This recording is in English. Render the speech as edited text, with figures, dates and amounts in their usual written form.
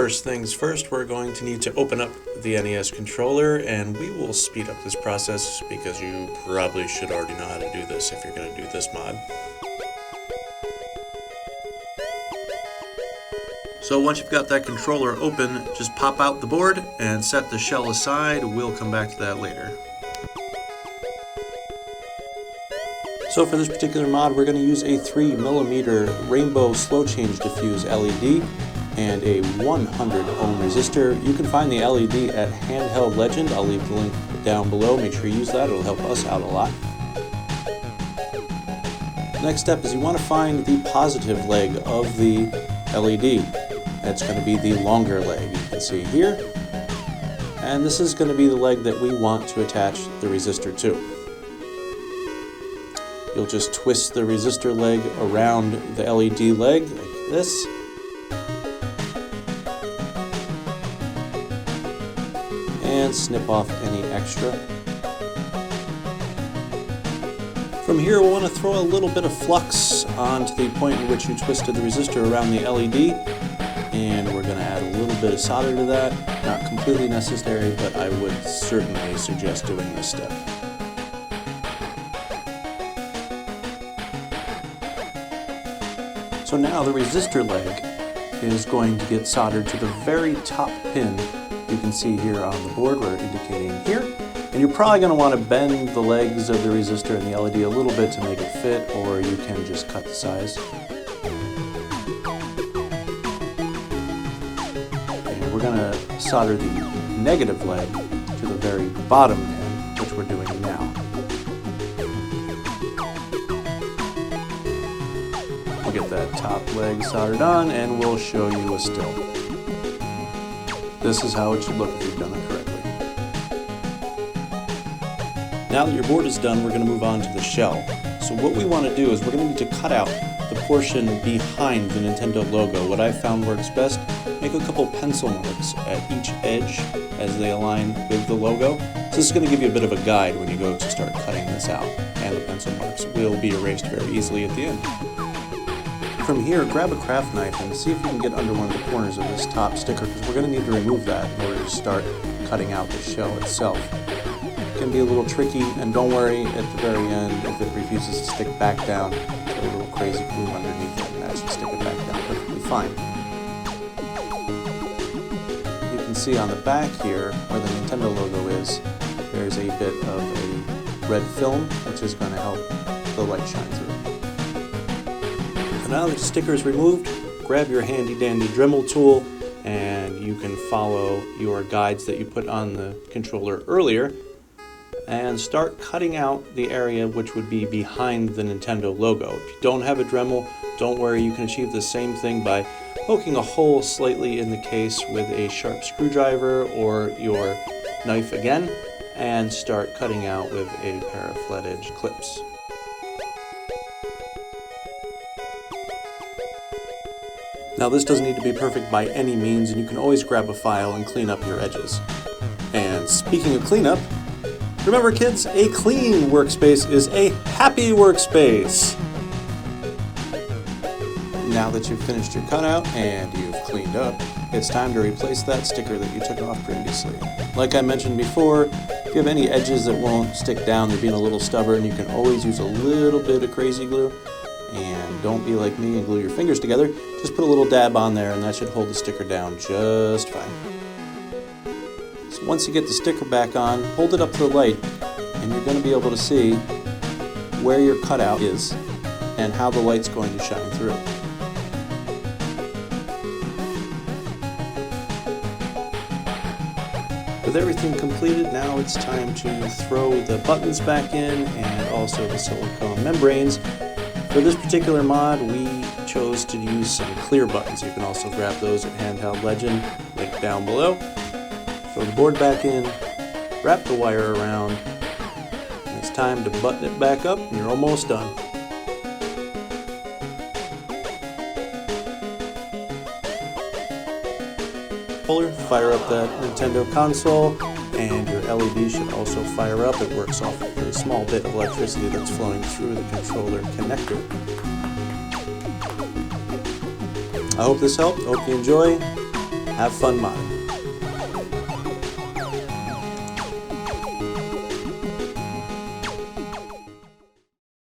first things first, we're going to need to open up the NES controller, and we will speed up this process because you probably should already know how to do this if you're going to do this mod. So once you've got that controller open, just pop out the board and set the shell aside. We'll come back to that later. So for this particular mod, we're going to use a 3mm rainbow slow change diffuse LED and a 100 ohm resistor. You can find the LED at Handheld Legend. I'll leave the link down below. Make sure you use that. It'll help us out a lot. Next step is you want to find the positive leg of the LED. That's going to be the longer leg. You can see here. And this is going to be the leg that we want to attach the resistor to. You'll just twist the resistor leg around the LED leg like this. And snip off any extra. From here, we'll want to throw a little bit of flux onto the point in which you twisted the resistor around the LED. And we're going to add a little bit of solder to that. Not completely necessary, but I would certainly suggest doing this step. So now the resistor leg is going to get soldered to the very top pin you can see here on the board. We're indicating here. And you're probably going to want to bend the legs of the resistor and the LED a little bit to make it fit, or you can just cut the size. And we're going to solder the negative leg to the very bottom pin, which we're doing now. We'll get that top leg soldered on and we'll show you a still. This is how it should look if you've done it correctly. Now that your board is done, we're going to move on to the shell. So what we want to do is we're going to need to cut out the portion behind the Nintendo logo. What I found works best, make a couple pencil marks at each edge as they align with the logo. So this is going to give you a bit of a guide when you go to start cutting this out, and the pencil marks will be erased very easily at the end. From here, grab a craft knife and see if you can get under one of the corners of this top sticker, because we're going to need to remove that in order to start cutting out the shell itself. It can be a little tricky, and don't worry at the very end if it refuses to stick back down. Put a little crazy glue underneath it and that should stick it back down perfectly fine. You can see on the back here where the Nintendo logo is, there's a bit of a red film which is going to help the light shine through. Now that the sticker is removed, grab your handy dandy Dremel tool and you can follow your guides that you put on the controller earlier and start cutting out the area which would be behind the Nintendo logo. If you don't have a Dremel, don't worry, you can achieve the same thing by poking a hole slightly in the case with a sharp screwdriver or your knife again and start cutting out with a pair of flat edge clips. Now this doesn't need to be perfect by any means, and you can always grab a file and clean up your edges. And speaking of cleanup, remember kids, a clean workspace is a happy workspace! Now that you've finished your cutout and you've cleaned up, it's time to replace that sticker that you took off previously. Like I mentioned before, if you have any edges that won't stick down, they're being a little stubborn, you can always use a little bit of crazy glue. And don't be like me and glue your fingers together. Just put a little dab on there and that should hold the sticker down just fine. So once you get the sticker back on, hold it up to the light and you're going to be able to see where your cutout is and how the light's going to shine through. With everything completed, now it's time to throw the buttons back in and also the silicone membranes. For this particular mod, we chose to use some clear buttons. You can also grab those at Handheld Legend, link down below. Throw the board back in, wrap the wire around, and it's time to button it back up, and you're almost done. Fire up that Nintendo console, and your LED should also fire up. It works off of a small bit of electricity that's flowing through the controller connector. I hope this helped. Hope you enjoy. Have fun modding.